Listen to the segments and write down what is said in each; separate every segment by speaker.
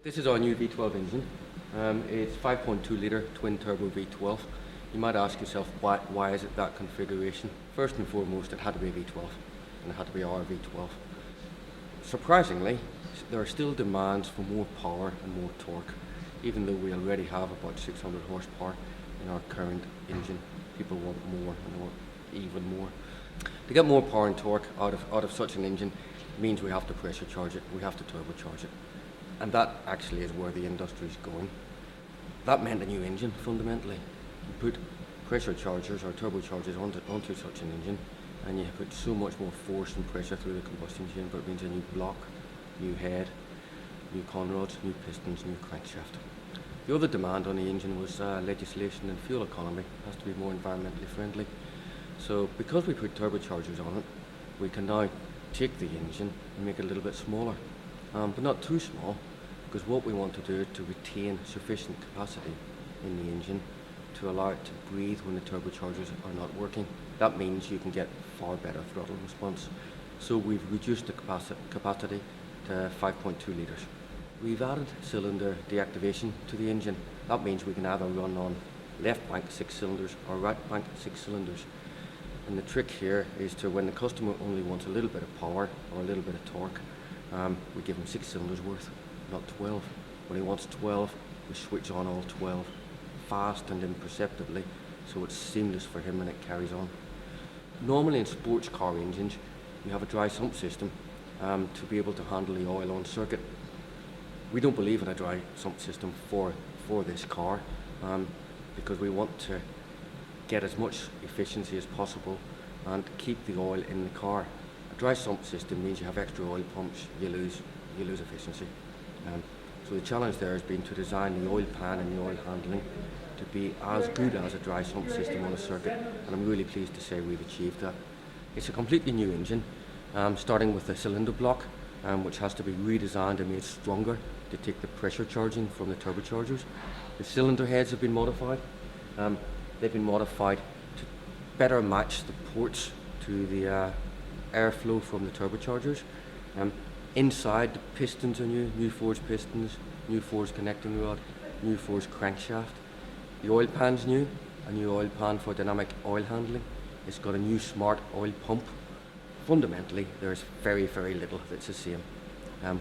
Speaker 1: This is our new V12 engine. It's 5.2 litre twin turbo V12. You might ask yourself, why is it that configuration? First and foremost, it had to be a V12, and it had to be our V12. Surprisingly, there are still demands for more power and more torque, even though we already have about 600 horsepower in our current engine. People want more and more, even more. To get more power and torque out of such an engine means we have to pressure charge it, we have to turbocharge it. And that actually is where the industry is going. That meant a new engine, fundamentally. You put pressure chargers or turbochargers onto such an engine, and you put so much more force and pressure through the combustion chamber. It means a new block, new head, new conrods, new pistons, new crankshaft. The other demand on the engine was legislation and fuel economy. It has to be more environmentally friendly. So because we put turbochargers on it, we can now take the engine and make it a little bit smaller, but not too small, because what we want to do is to retain sufficient capacity in the engine to allow it to breathe when the turbochargers are not working. That means you can get far better throttle response. So we've reduced the capacity to 5.2 litres. We've added cylinder deactivation to the engine. That means we can either run on left bank 6 cylinders or right bank 6 cylinders. And the trick here is to, when the customer only wants a little bit of power or a little bit of torque, we give him 6 cylinders worth, not 12. When he wants 12, we switch on all 12, fast and imperceptibly, so it's seamless for him and it carries on. Normally in sports car engines, you have a dry sump system to be able to handle the oil on circuit. We don't believe in a dry sump system for this car because we want to get as much efficiency as possible and keep the oil in the car. A dry sump system means you have extra oil pumps, you lose efficiency. So the challenge there has been to design the oil pan and the oil handling to be as good as a dry sump system on a circuit, and I'm really pleased to say we've achieved that. It's a completely new engine, starting with the cylinder block, which has to be redesigned and made stronger to take the pressure charging from the turbochargers. The cylinder heads have been modified. They've been modified to better match the ports to the airflow from the turbochargers. Inside, the pistons are new forged pistons, new forged connecting rod, new forged crankshaft. The oil pan's new, a new oil pan for dynamic oil handling. It's got a new smart oil pump. Fundamentally, there's very, very little that's the same.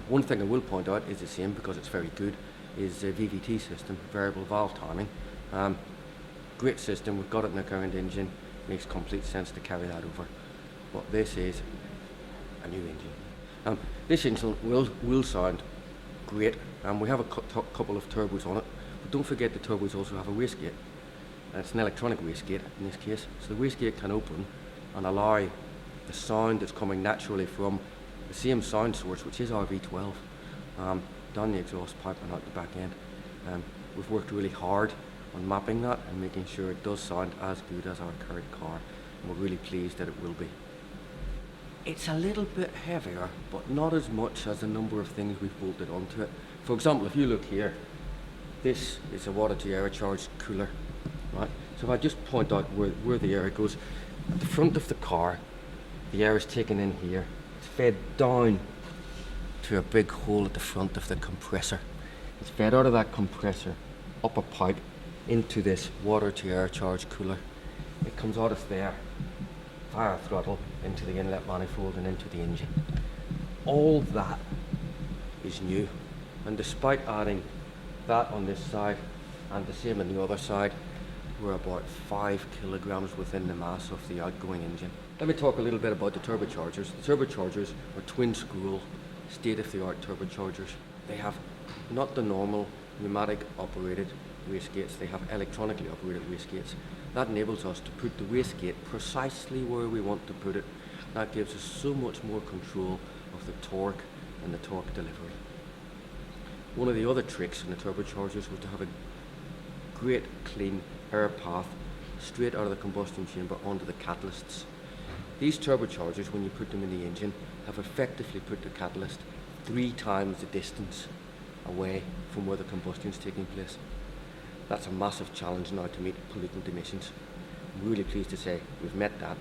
Speaker 1: One thing I will point out is the same because it's very good, is the VVT system, variable valve timing. Great system, we've got it in the current engine, makes complete sense to carry that over. But this is a new engine. This engine will sound great, and we have a couple of turbos on it, but don't forget the turbos also have a wastegate. It's an electronic wastegate in this case, so the wastegate can open and allow the sound that's coming naturally from the same sound source, which is our V12, down the exhaust pipe and out the back end. We've worked really hard on mapping that and making sure it does sound as good as our current car, and we're really pleased that it will be. It's a little bit heavier, but not as much as a number of things we've bolted onto it. For example, if you look here, this is a water to air charged cooler, right? So if I just point out where the air goes, at the front of the car, the air is taken in here, it's fed down to a big hole at the front of the compressor. It's fed out of that compressor up a pipe into this water to air charged cooler. It comes out of there via throttle into the inlet manifold and into the engine. All that is new, and despite adding that on this side and the same on the other side, we're about 5 kilograms within the mass of the outgoing engine. Let me talk a little bit about the turbochargers. The turbochargers are twin scroll, state-of-the-art turbochargers. They have not the normal pneumatic operated wastegates, they have electronically operated wastegates. That enables us to put the wastegate precisely where we want to put it. That gives us so much more control of the torque and the torque delivery. One of the other tricks in the turbochargers was to have a great clean air path straight out of the combustion chamber onto the catalysts. These turbochargers, when you put them in the engine, have effectively put the catalyst 3 times the distance away from where the combustion is taking place. That's a massive challenge now to meet pollutant emissions. I'm really pleased to say we've met that,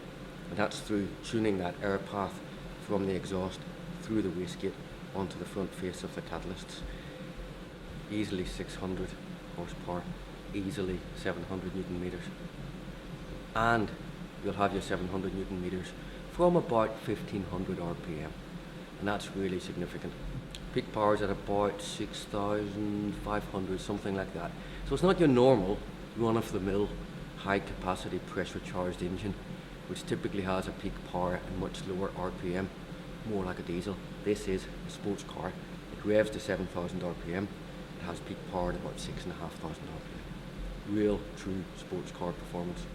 Speaker 1: and that's through tuning that air path from the exhaust through the wastegate onto the front face of the catalysts. easily 600 horsepower, easily 700 newton meters. And you'll have your 700 newton meters from about 1500 RPM, and that's really significant. Peak power is at about 6,500, something like that. So it's not your normal run-of-the-mill high capacity pressure charged engine, which typically has a peak power and much lower RPM, more like a diesel. This is a sports car. It revs to 7,000 RPM. It has peak power at about 6,500 RPM. Real, true sports car performance.